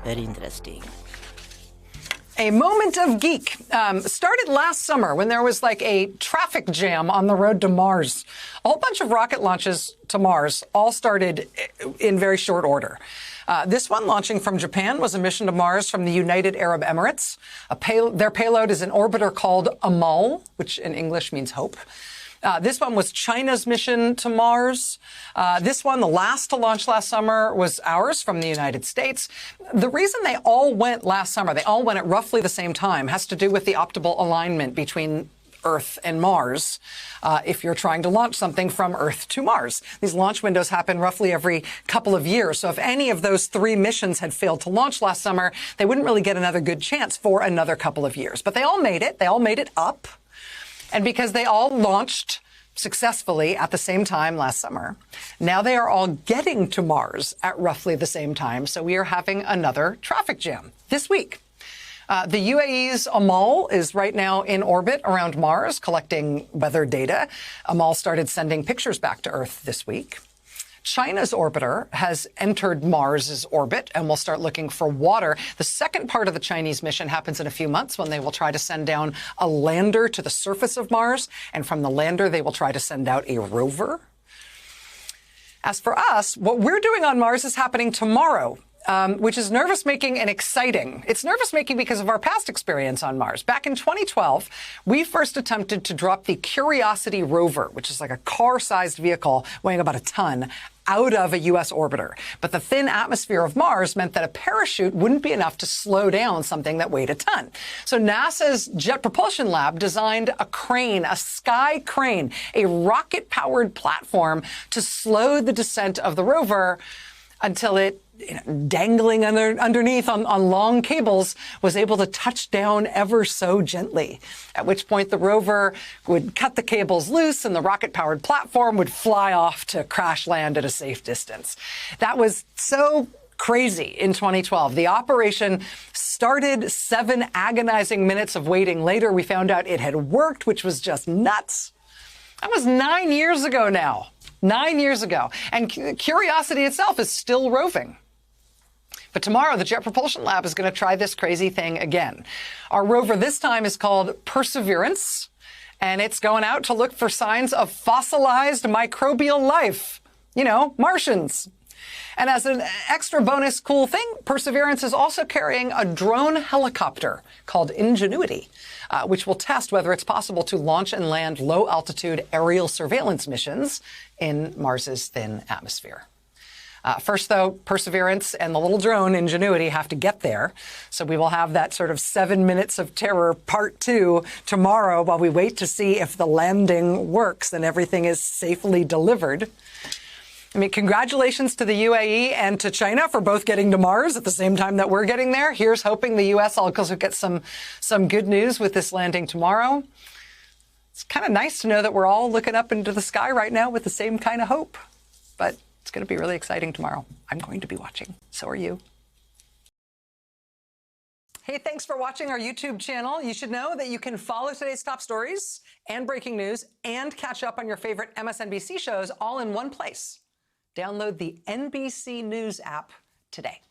Very interesting. A moment of geek started last summer when there was like a traffic jam on the road to Mars. A whole bunch of rocket launches to Mars all started in very short order. This one, launching from Japan, was a mission to Mars from the United Arab Emirates. Their payload is an orbiter called Amal, which in English means hope. This one was China's mission to Mars. This one, the last to launch last summer, was ours from the United States. The reason they all went last summer, they all went at roughly the same time, has to do with the optimal alignment between Earth and Mars if you're trying to launch something from Earth to Mars. These launch windows happen roughly every couple of years. So if any of those three missions had failed to launch last summer, they wouldn't really get another good chance for another couple of years. But they all made it. They all made it up. And because they all launched successfully at the same time last summer, now they are all getting to Mars at roughly the same time. So we are having another traffic jam this week. The UAE's Amal is right now in orbit around Mars collecting weather data. Amal started sending pictures back to Earth this week. China's orbiter has entered Mars's orbit and will start looking for water. The second part of the Chinese mission happens in a few months when they will try to send down a lander to the surface of Mars. And from the lander, they will try to send out a rover. As for us, what we're doing on Mars is happening tomorrow. Which is nervous-making and exciting. It's nervous-making because of our past experience on Mars. Back in 2012, we first attempted to drop the Curiosity rover, which is like a car-sized vehicle weighing about a ton, out of a U.S. orbiter. But the thin atmosphere of Mars meant that a parachute wouldn't be enough to slow down something that weighed a ton. So NASA's Jet Propulsion Lab designed a crane, a sky crane, a rocket-powered platform to slow the descent of the rover until it, dangling underneath on long cables, was able to touch down ever so gently, at which point the rover would cut the cables loose and the rocket-powered platform would fly off to crash land at a safe distance. That was so crazy in 2012. The operation started 7 agonizing minutes of waiting later. We found out it had worked, which was just nuts. That was 9 years ago now. 9 years ago. And Curiosity itself is still roving. But tomorrow, the Jet Propulsion Lab is going to try this crazy thing again. Our rover this time is called Perseverance, and it's going out to look for signs of fossilized microbial life. Martians. And as an extra bonus cool thing, Perseverance is also carrying a drone helicopter called Ingenuity, which will test whether it's possible to launch and land low-altitude aerial surveillance missions in Mars's thin atmosphere. First, though, Perseverance and the little drone Ingenuity have to get there. So we will have that sort of 7 minutes of terror part 2 tomorrow while we wait to see if the landing works and everything is safely delivered. I mean, congratulations to the UAE and to China for both getting to Mars at the same time that we're getting there. Here's hoping the U.S. also gets some good news with this landing tomorrow. It's kind of nice to know that we're all looking up into the sky right now with the same kind of hope. But it's going to be really exciting tomorrow. I'm going to be watching. So are you. Hey, thanks for watching our YouTube channel. You should know that you can follow today's top stories and breaking news and catch up on your favorite MSNBC shows all in one place. Download the NBC News app today.